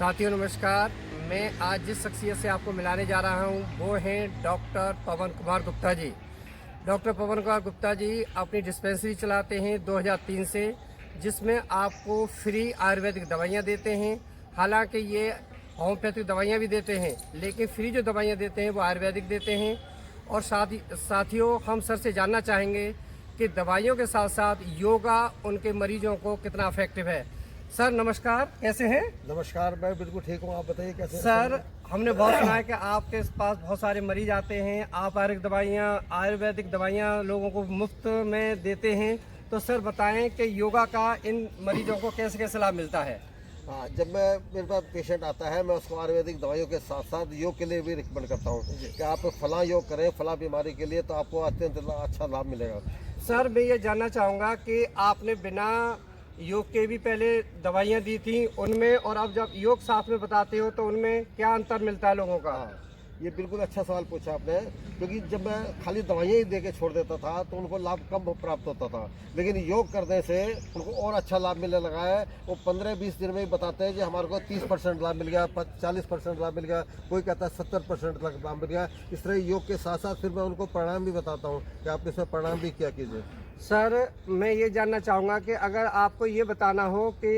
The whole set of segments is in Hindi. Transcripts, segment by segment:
साथियों नमस्कार। मैं आज जिस शख्सियत से आपको मिलाने जा रहा हूं वो हैं डॉक्टर पवन कुमार गुप्ता जी। डॉक्टर पवन कुमार गुप्ता जी अपनी डिस्पेंसरी चलाते हैं 2003 से, जिसमें आपको फ्री आयुर्वेदिक दवाइयां देते हैं। हालांकि ये होम्योपैथिक दवाइयां भी देते हैं, लेकिन फ्री जो दवाइयां देते हैं वो आयुर्वेदिक देते हैं। और साथियों हम सर से जानना चाहेंगे कि दवाइयों के साथ साथ योगा उनके मरीजों को कितना इफेक्टिव है। सर नमस्कार, कैसे हैं? नमस्कार, मैं बिल्कुल ठीक हूँ। आप बताइए कैसे हैं? सर हमने बहुत सुना है कि आपके पास बहुत सारे मरीज आते हैं, आप आयुर्वेदिक दवाइयाँ लोगों को मुफ्त में देते हैं। तो सर बताएं कि योगा का इन मरीजों को कैसे कैसे लाभ मिलता है? हाँ, जब मेरे पास पेशेंट आता है मैं उसको आयुर्वेदिक दवाइयों के साथ साथ योग के लिए भी रिकमेंड करता हूँ कि आप फलां योग करें फलां बीमारी के लिए, तो आपको अत्यंत अच्छा लाभ मिलेगा। सर मैं ये जानना चाहूँगा कि आपने बिना योग के भी पहले दवाइयाँ दी थी उनमें, और अब जब योग साथ में बताते हो तो उनमें क्या अंतर मिलता है लोगों का? हाँ, ये बिल्कुल अच्छा सवाल पूछा आपने, क्योंकि जब मैं खाली दवाइयाँ ही दे के छोड़ देता था तो उनको लाभ कम प्राप्त होता था, लेकिन योग करने से उनको और अच्छा लाभ मिलने लगा है। वो 15-20 दिन में ही बताते हैं कि हमारे को 30% लाभ मिल गया, 40% लाभ मिल गया, कोई कहता है 70% लाभ मिल गया। इस तरह योग के साथ साथ फिर मैं उनको प्राणायाम भी बताता हूँ कि आप इसमें प्राणायाम भी किया कीजिए। सर मैं ये जानना चाहूँगा कि अगर आपको ये बताना हो कि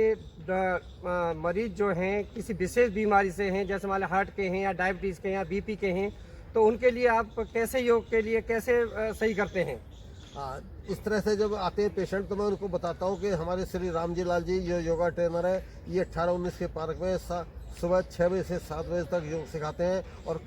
मरीज जो हैं किसी विशेष बीमारी से हैं, जैसे मान लो हार्ट के हैं या डायबिटीज़ के हैं या बीपी के हैं, तो उनके लिए आप कैसे योग के लिए कैसे सही करते हैं? हाँ, इस तरह से जब आते हैं पेशेंट तो मैं उनको बताता हूँ कि हमारे श्री राम जी लाल जी जो योगा ट्रेनर है, ये 18-19 के पार्क में सुबह 6 बजे से 7 बजे तक योग सिखाते हैं, और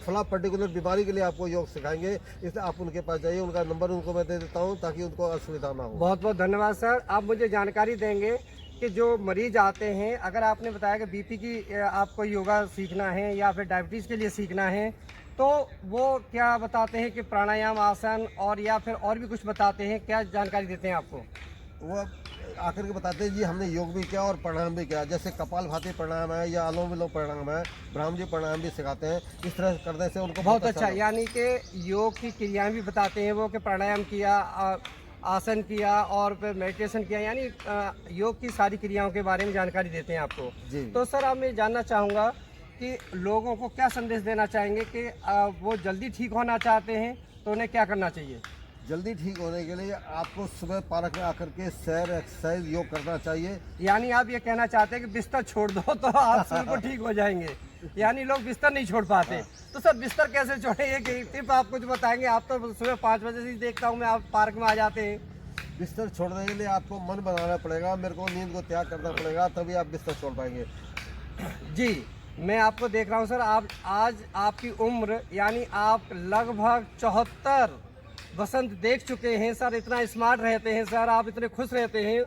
फला पर्टिकुलर बीमारी के लिए आपको योग सिखाएंगे। इसलिए आप उनके पास जाइए, उनका नंबर उनको मैं दे देता हूँ ताकि उनको असुविधा ना हो। बहुत बहुत धन्यवाद सर। आप मुझे जानकारी देंगे कि जो मरीज आते हैं, अगर आपने बताया कि बीपी की आपको योगा सीखना है या फिर डायबिटीज़ के लिए सीखना है, तो वो क्या बताते हैं कि प्राणायाम, आसन और या फिर और भी कुछ बताते हैं? क्या जानकारी देते हैं आपको? वो आकर के बताते हैं जी हमने योग भी किया और प्राणायाम भी किया, जैसे कपालभाति प्राणायाम है या अनुलोम विलोम प्राणायाम है, ब्राह्मजी प्राणायाम भी सिखाते हैं। इस तरह करने से उनको बहुत अच्छा, यानी कि योग की क्रियाएं भी बताते हैं वो, कि प्राणायाम किया, आसन किया और फिर मेडिटेशन किया, यानी योग की सारी क्रियाओं के बारे में जानकारी देते हैं आपको जी। तो सर अब मैं जानना चाहूँगा कि लोगों को क्या संदेश देना चाहेंगे कि वो जल्दी ठीक होना चाहते हैं तो उन्हें क्या करना चाहिए? जल्दी ठीक होने के लिए आपको सुबह पार्क में आकर के सैर, एक्सरसाइज, योग करना चाहिए। यानी आप ये कहना चाहते हैं कि बिस्तर छोड़ दो तो आप बिल्कुल ठीक हो जाएंगे, यानी लोग बिस्तर नहीं छोड़ पाते। तो सर बिस्तर कैसे छोड़े, ये टिप आप कुछ बताएंगे? आप तो सुबह 5 बजे से ही देखता हूँ मैं, आप पार्क में आ जाते हैं। बिस्तर छोड़ने के लिए आपको मन बनाना पड़ेगा, मेरे को नींद को त्याग करना पड़ेगा, तभी आप बिस्तर छोड़ पाएंगे। जी, मैं आपको देख रहा हूँ सर, आप आज आपकी उम्र यानी आप लगभग 74 वसंत देख चुके हैं सर। इतना स्मार्ट रहते हैं सर, आप इतने खुश रहते हैं,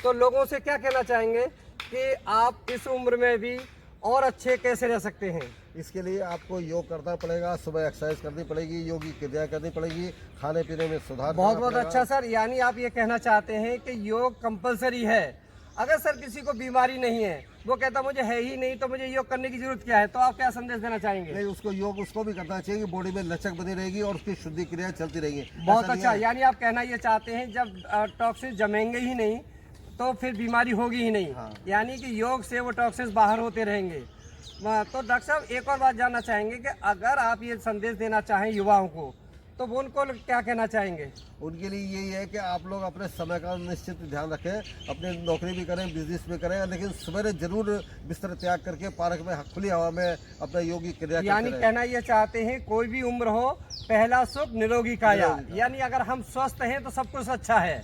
तो लोगों से क्या कहना चाहेंगे कि आप इस उम्र में भी और अच्छे कैसे रह सकते हैं? इसके लिए आपको योग करना पड़ेगा, सुबह एक्सरसाइज करनी पड़ेगी, योग की क्रिया करनी पड़ेगी, खाने पीने में सुधार बहुत करना बहुत पड़ेगा। अच्छा सर, यानी आप ये कहना चाहते हैं कि योग कंपलसरी है। अगर सर किसी को बीमारी नहीं है, वो कहता मुझे है ही नहीं तो मुझे योग करने की जरूरत क्या है, तो आप क्या संदेश देना चाहेंगे? नहीं, उसको योग उसको भी करना चाहिए, बॉडी में लचक बनी रहेगी और उसकी शुद्धि क्रिया चलती रहेगी। बहुत अच्छा, यानी आप कहना ये चाहते हैं जब टॉक्सिस जमेंगे ही नहीं तो फिर बीमारी होगी ही नहीं। हाँ। यानी कि योग से वो टॉक्सिस बाहर होते रहेंगे। तो डॉक्टर साहब एक और बात जानना चाहेंगे कि अगर आप ये संदेश देना चाहें युवाओं को, तो वो उनको क्या कहना चाहेंगे? उनके लिए यही है कि आप लोग अपने समय का निश्चित ध्यान रखें, अपने नौकरी भी करें, बिजनेस भी करें, लेकिन सवेरे जरूर बिस्तर त्याग करके पार्क में खुली हवा में अपना योगी क्रिया यानी कहना ये चाहते हैं कोई भी उम्र हो, पहला सुख निरोगी काया, यानी अगर हम स्वस्थ हैं तो सब कुछ अच्छा है।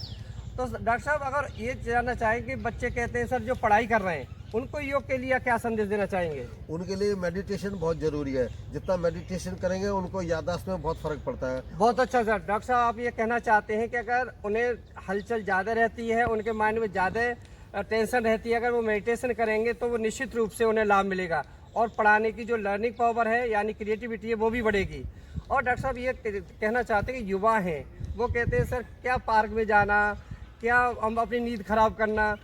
तो डॉक्टर साहब अगर ये जानना चाहें कि बच्चे कहते हैं सर जो पढ़ाई कर रहे हैं उनको योग के लिए क्या संदेश देना चाहेंगे? उनके लिए मेडिटेशन बहुत जरूरी है, जितना मेडिटेशन करेंगे उनको याददाश्त में बहुत फर्क पड़ता है। बहुत अच्छा सर। डॉक्टर साहब आप ये कहना चाहते हैं कि अगर उन्हें हलचल ज़्यादा रहती है, उनके माइंड में ज़्यादा टेंशन रहती है, अगर वो मेडिटेशन करेंगे तो वो निश्चित रूप से उन्हें लाभ मिलेगा और पढ़ाने की जो लर्निंग पावर है यानी क्रिएटिविटी है वो भी बढ़ेगी। और डॉक्टर साहब ये कहना चाहते हैं कि युवा हैं, वो कहते हैं सर क्या पार्क में जाना, क्या हम अपनी नींद खराब करना,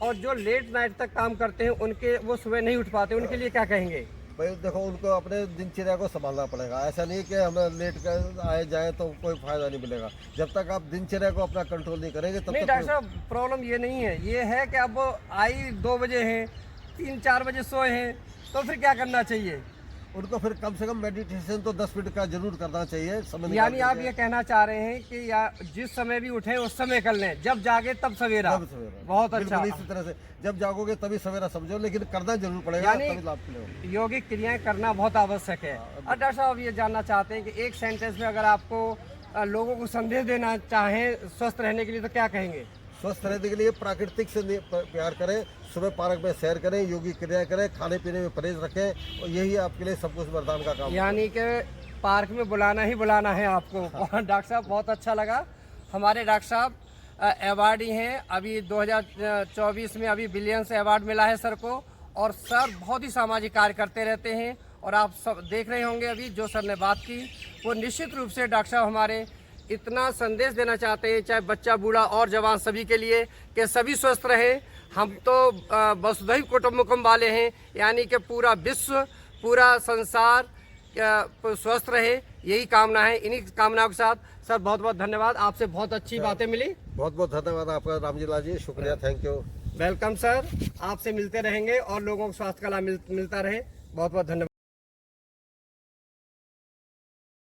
और जो लेट नाइट तक काम करते हैं उनके वो सुबह नहीं उठ पाते, उनके लिए क्या कहेंगे? भाई देखो, उनको अपने दिनचर्या को संभालना पड़ेगा। ऐसा नहीं कि हम लेट कर आए जाए तो कोई फायदा नहीं मिलेगा। जब तक आप दिनचर्या को अपना कंट्रोल नहीं करेंगे तब नहीं तक डॉक्टर साहब, प्रॉब्लम ये नहीं है, ये है कि अब वो आई 2 बजे हैं 3-4 बजे सोए हैं तो फिर क्या करना चाहिए? उनको फिर कम से कम मेडिटेशन तो 10 मिनट का जरूर करना चाहिए समय निकाल यानी आप करके। ये कहना चाह रहे हैं कि या जिस समय भी उठे उस समय कर लें, जब जागे तब सवेरा। तब सवेरा। बहुत बिल्कुल अच्छा। इसी तरह से जब जागोगे तभी सवेरा समझो, लेकिन करना जरूर पड़ेगा, यानी तभी लाभ मिलेगा। यौगिक क्रियाएं करना बहुत आवश्यक है। और डॉक्टर साहब ये जानना चाहते हैं कि एक सेंटेंस में अगर आपको लोगों को संदेश देना चाहें स्वस्थ रहने के लिए तो क्या कहेंगे? स्वस्थ रहने के लिए प्राकृतिक से प्यार करें, सुबह पार्क में सैर करें, योगी क्रिया करें, खाने पीने में परहेज रखें, और यही आपके लिए सब कुछ वरदान का काम है। यानी कि पार्क में बुलाना ही बुलाना है आपको। डॉक्टर साहब बहुत अच्छा लगा। हमारे डॉक्टर साहब अवार्डी हैं, अभी 2024 में अभी बिलियंस अवार्ड मिला है सर को, और सर बहुत ही सामाजिक कार्य करते रहते हैं। और आप सब देख रहे होंगे अभी जो सर ने बात की, वो निश्चित रूप से डॉक्टर साहब हमारे इतना संदेश देना चाहते हैं, चाहे बच्चा बूढ़ा और जवान सभी के लिए, कि सभी स्वस्थ रहें। हम तो वसुधैव कुटुंबकम वाले हैं, यानी कि पूरा विश्व, पूरा संसार स्वस्थ रहे, यही कामना है। इन्हीं कामनाओं के साथ सर बहुत बहुत धन्यवाद, आपसे बहुत अच्छी बातें मिली। बहुत बहुत धन्यवाद आपका रामजीलाल जी, शुक्रिया, थैंक यू। वेलकम सर, आपसे मिलते रहेंगे और लोगों को स्वास्थ्य का लाभ मिलता रहे। बहुत बहुत धन्यवाद।